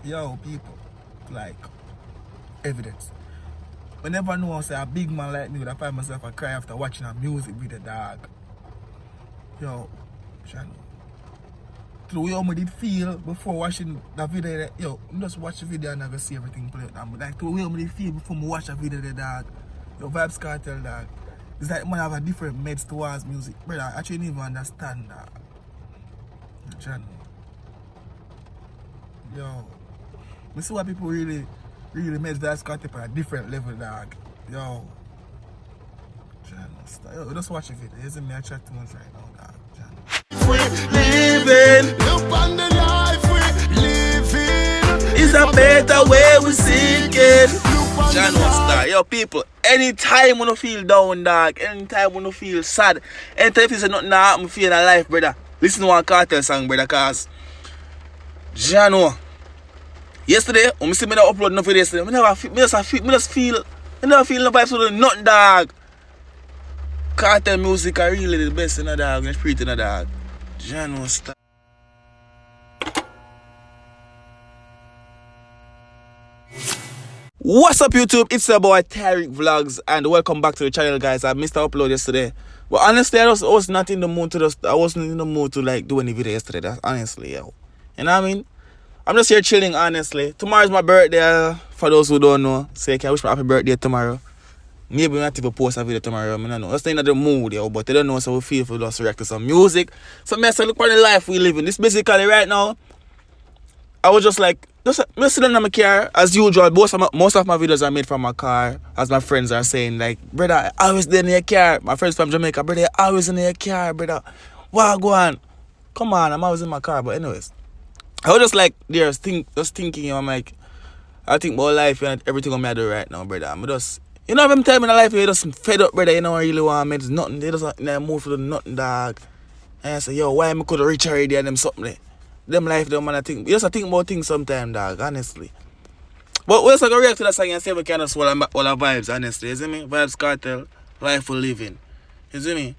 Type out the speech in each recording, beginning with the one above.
Yo, people, like, evidence. I never know I say a big man like me would find myself a cry after watching a music video, dog. Yo, channel. To the way how I did feel before watching the video, yo, just watch the video and I go see everything play out. But like to the way how I did feel before I watch the video, dog. Yo, Vybz Kartel, dog. It's like man have a different meds towards music. Brother, I actually didn't even understand that. Channel. Yo. I see why people really made Vybz Kartel on a different level, dog. Yo. Yo, just watch the video. Isn't me? I chat too much right now, dog. We living. Look on the life we living. It's a better way we seeking. Yo, people, anytime when you feel down, dog, anytime when you feel sad, anytime you say nothing happen for you in life, brother, listen to one Kartel song, brother, cause Jano. Yesterday, when I see me not upload no video yesterday, I never feel no vibes with nothing, dog. Kartel music are really the best in the dog, it's pretty in the dog. Jano style. What's up, YouTube? It's your boy Tyrekevlogs and welcome back to the channel, guys. I missed the upload yesterday. But honestly, I was not in the mood to I wasn't in the mood to like do any video yesterday. That's honestly, yo. You know what I mean? I'm just here chilling, honestly. Tomorrow's my birthday, for those who don't know. So you can wish me happy birthday tomorrow. Maybe we not even post a video tomorrow, I don't know. Just in the mood, yo, but they don't know, so we feel for just react to some music. So I say, look at the life we live in. This basically right now, I was just like, just sitting in my car, as usual. Most of my videos are made from my car, as my friends are saying, like, brother, I always there in your car. My friends from Jamaica, brother, I always in your car, brother. Wow, go on. Come on, I'm always in my car, but anyways. I was just like, there, just thinking, you know, I'm like, I think about life and everything I'm do right now, brother. I'm just, you know, I'm telling me in life, you're just fed up, brother. You know, I really want to make nothing. They just in a mood for the nothing, dog. And I say, yo, why am I could reach already and them something there? Them life, them man, I think. You just think about things sometimes, dog, honestly. But we also go react to that song and say we can just all our vibes, honestly. You see me? Vybz Kartel, life we living. You see me?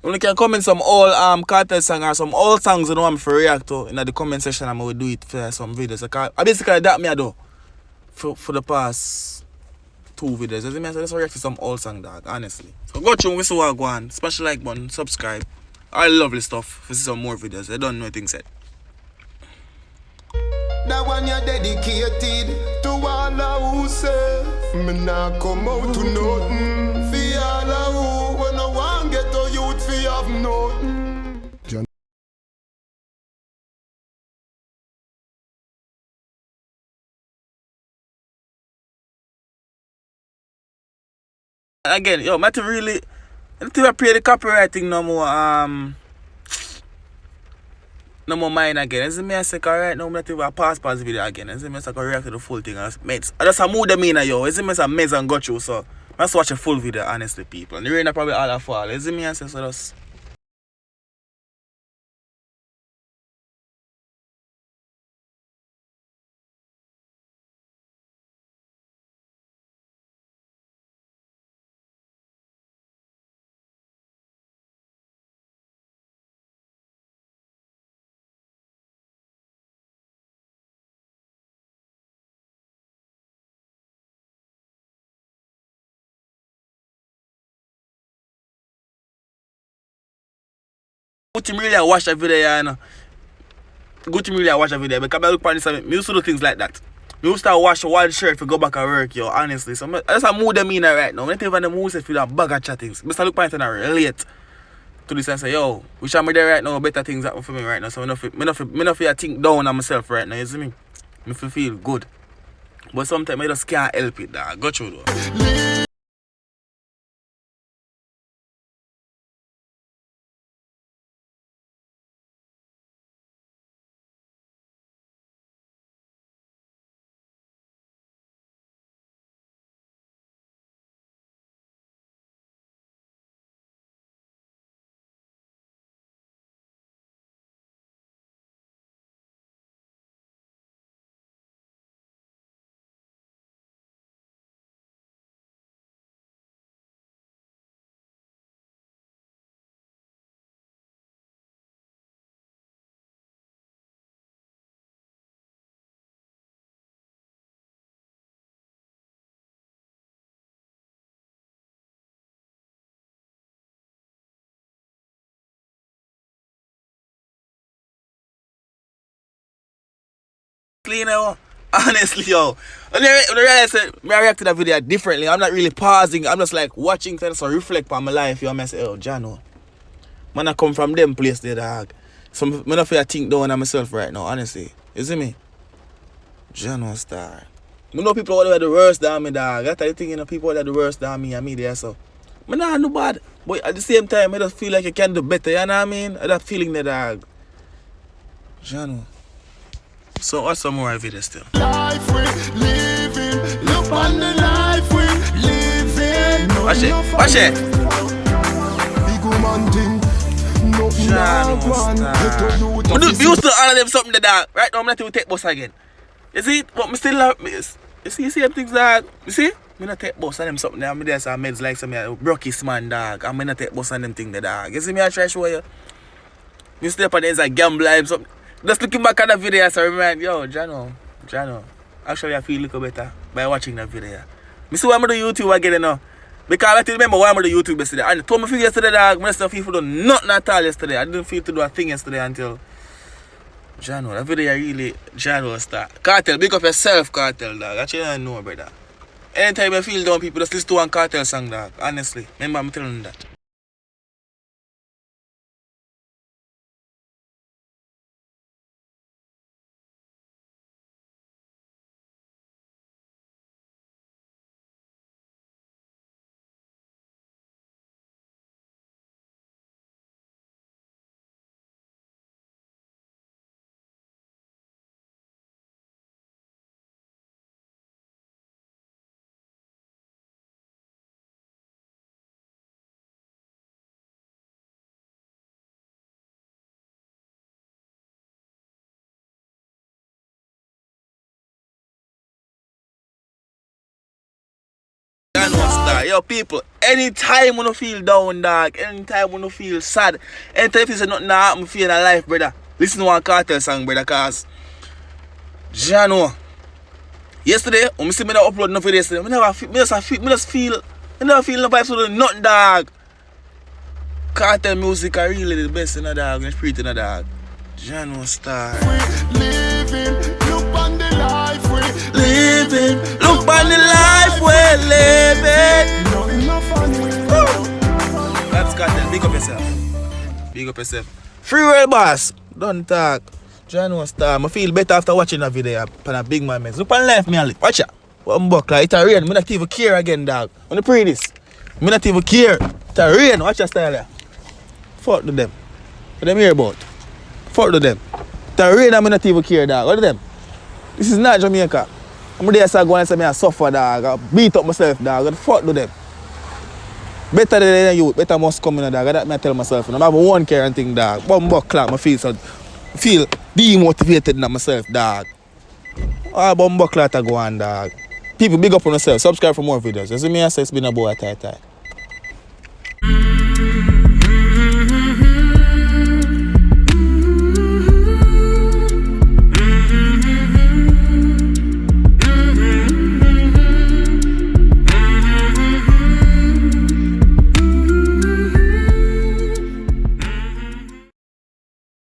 When can comment some old Kartel song or some old songs you know I'm for react to in the comment section, I'm going to do it for some videos. I basically that me I do for the past 2 videos. You see me? So let's react to some old song, dog, honestly. So go through, we see what I go on. Smash the like button, subscribe. All lovely stuff. For some more videos. I don't know anything said. That one you're dedicated to all of who say me nah come out to nothing. For all of who when no one get to youth fi have nothing. Again, yo, Matty really I don't think I play the copyright thing no more no more mine again. As me I say right now, I'm not even pause video again. As me I say react to the full thing as mates. I just mood them in yo. As me I say meds and got you, so let's watch a full video, honestly, people. And the rain probably all a fall. As me I say so just good him really watch the video, you know. Good him really watch the video because I look on this and me used to do things like that. Me used to wash one shirt to go back and work, yo, honestly. So I just mood them in right now. When I even the mood say feel a bag of chattings. I look on it and I relate to this and say, yo, which I'm there right now, better things happen for me right now. So I don't feel think down on myself right now, you see me? I feel good. But sometimes I just can't help it, dog. Go through though. clean, yo. Honestly, yo. When I realize that I react to that video differently, I'm not really pausing. I'm just like watching things and reflect on my life. You know, I say, oh, Jano. Man, I come from them place there, dog. So I don't feel I think down on myself right now, honestly. You see me? Jano star. I know people that are the worst than me, dog. That's the thing, you know, people that are the worst than me and me there, so. I nah no bad. But at the same time, I just feel like I can do better, you know what I mean? I that feeling there, dog. Jano. So what's some more video still? Life we living, look on the life we living. Watch it, watch it. Big woman thing, no I used to all of them something to that. Right now I'm not even take bus again. You see, but me still have you see things that you see? Me not take bus on them something there. Me there some meds like some brokis man dog. And me not take bus on them thing the dog. You see me I try to show you. Me step on there like gamble and something. Just looking back at the video, so remind, yo, Jano. Actually, I feel a little better by watching that video. I see why I'm on the YouTube again, you know. Because I still remember why I'm on the YouTube yesterday. And I told me yesterday, dog, I didn't feel to do nothing at all yesterday. I didn't feel to do a thing yesterday until Jano. That video really, Jano start. Kartel, big up yourself, Kartel, dog. Actually, I don't know, brother. Anytime I feel down, people just listen to one Kartel song, dog. Honestly. Remember, I'm telling you that. Yo, people, anytime when you feel down, dog, anytime when you feel sad, anytime you say nothing happen for you in life, brother, listen to one Kartel song, brother, cause Jano. Yesterday, when I see me not upload no video yesterday, I never feel no vibes with nothing, dog. Kartel music are really the best in the dog, it's pretty in the dog. Jano star. Living, look on the life we're living. That's Kartel, big up yourself. Big up yourself. Free world boss, don't talk. Jano star, I feel better after watching that video. Pan a big man, look on life, me and watch ya. One buckler, it's a rain, I not even care again, dog. On the pre this, I not even care. It's a rain, watch your style here. Fuck to them. What them hear about? Fuck to them. It's a rain, I not even care, dog. What to them? This is not Jamaica. I'm there so I go and say I suffer, dog. I beat up myself, dog. What the fuck do them? Better than you, better must come in, dog. That I tell myself. And I have one care and thing, dog. Bumbuck clap, I feel demotivated in myself, dog. All bumbuck clap to go on, dog. People big up on yourself. Subscribe for more videos. You see me, I say it's been a boy Tyrekejt.